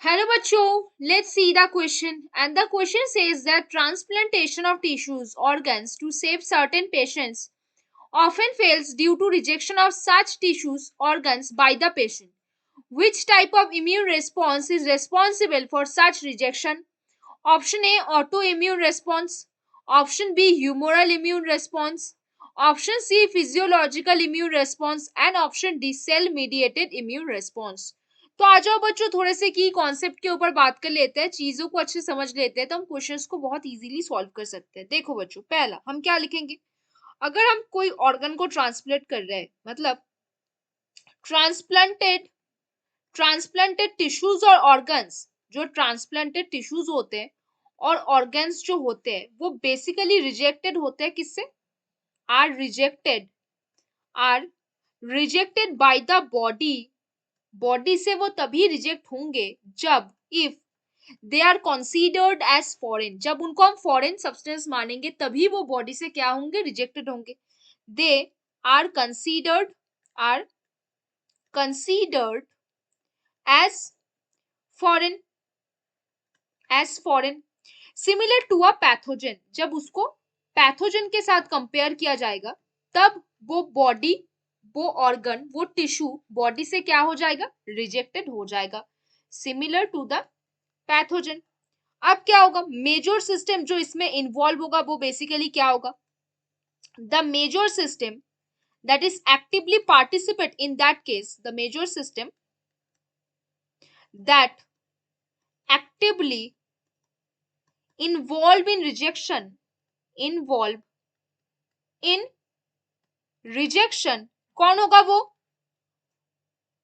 Hello bachcho, let's see the question. And the question says that transplantation of tissues, organs to save certain patients often fails due to rejection of such tissues, organs by the patient. Which type of immune response is responsible for such rejection? Option A, autoimmune response. Option B, humoral immune response. Option C, physiological immune response. And option D, cell mediated immune response. तो आ जाओ बच्चों, थोड़े से की concept के ऊपर बात कर लेते हैं, चीजों को अच्छे समझ लेते हैं, तो हम क्वेश्चंस को बहुत इजीली सॉल्व कर सकते हैं। देखो बच्चों, पहला हम क्या लिखेंगे? अगर हम कोई ऑर्गन को ट्रांसप्लेट कर रहे हैं, मतलब ट्रांसप्लांटेड ट्रांसप्लांटेड टिश्यूज और ऑर्गन्स, जो ट्रांसप्लांटेड टिश्यूज होते हैं और ऑर्गन्स जो होते हैं वो बेसिकली रिजेक्टेड होते हैं। किससे? Are rejected by the body से वो तभी रिजेक्ट होंगे जब if they are considered as foreign, जब उनको हम फॉरेन सब्सटेंस मानेंगे तभी वो बॉडी से क्या होंगे? रिजेक्टेड होंगे। They are considered as foreign similar to a pathogen, जब उसको पैथोजन के साथ कंपेयर किया जाएगा तब वो ऑर्गन, वो टिश्यू बॉडी से क्या हो जाएगा? रिजेक्टेड हो जाएगा, सिमिलर टू द पैथोजन। अब क्या होगा? मेजर सिस्टम जो इसमें इन्वॉल्व होगा वो बेसिकली क्या होगा? The major system that is actively participate in that case, the major system that actively involve in rejection कौन होगा? वो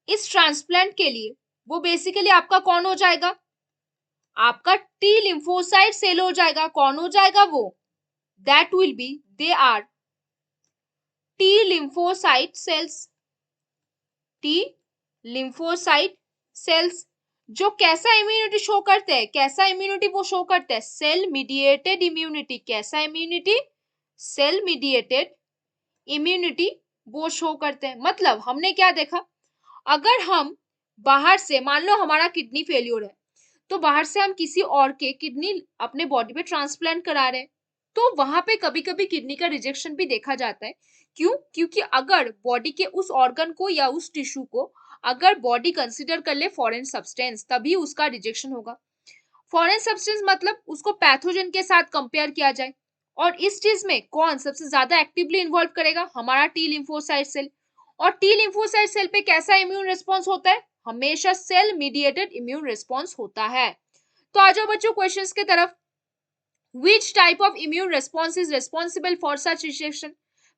इस ट्रांसप्लांट के लिए वो बेसिकली आपका कौन हो जाएगा? आपका टी लिम्फोसाइट सेल हो जाएगा। कौन हो जाएगा वो? That will be, they R T lymphocyte sales जो कैसा इम्यूनिटी शो करते हैं? कैसा इम्यूनिटी वो शो करते हैं? Cell mediated immunity. कैसा इम्यूनिटी? सेल मीडिएटेड इम्यूनिटी वो शो करते हैं। मतलब हमने क्या देखा? अगर हम बाहर से, मान लो हमारा किडनी फेल्योर है, तो बाहर से हम किसी और के किडनी अपने बॉडी पे ट्रांसप्लांट करा रहे हैं, तो वहां पे कभी कभी किडनी का रिजेक्शन भी देखा जाता है। क्यों? क्योंकि अगर बॉडी के उस ऑर्गन को या उस टिश्यू को अगर बॉडी कंसिडर कर ले फॉरेन सब्सटेंस, तभी उसका रिजेक्शन होगा। फॉरेन सब्सटेंस मतलब उसको पैथोजन के साथ कंपेयर किया जाए, और इस चीज में कौन सबसे ज्यादा एक्टिवली इन्वॉल्व करेगा? हमारा टी लिम्फोसाइट सेल। और टी लिम्फोसाइट सेल पे कैसा इम्यून रिस्पॉन्स होता है? हमेशा सेल मीडिएटेड इम्यून रिस्पॉन्स होता है। तो आ जाओ बच्चों क्वेश्चंस की तरफ। Which type of immune response is responsible for such rejection?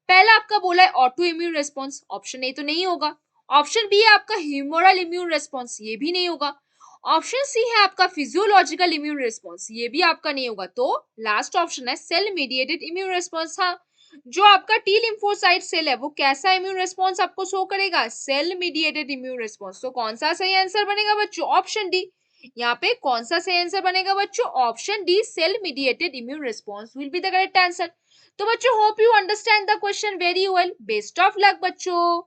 पहला आपका बोला है auto immune response, option A तो नहीं होगा। ऑप्शन बी है आपका ह्यूमरल इम्यून रेस्पॉन्स, ये भी नहीं होगा। ऑप्शन सी है आपका फिजियोलॉजिकल इम्यून रेस्पॉन्स, ये भी आपका नहीं होगा। तो लास्ट ऑप्शन है सेल मीडिएटेड इम्यून रेस्पॉन्स। हाँ, जो आपका टी लिम्फोसाइट सेल है वो कैसा इम्यून रेस्पॉन्स आपको शो करेगा? Cell mediated immune response. तो कौन सा सही आंसर बनेगा बच्चों? Option D. यहाँ पे कौन सा सही आंसर बनेगा बच्चों? Option D, cell mediated immune response will be the correct answer. तो बच्चों, hope you understand the question very well. Best of luck बच्चों।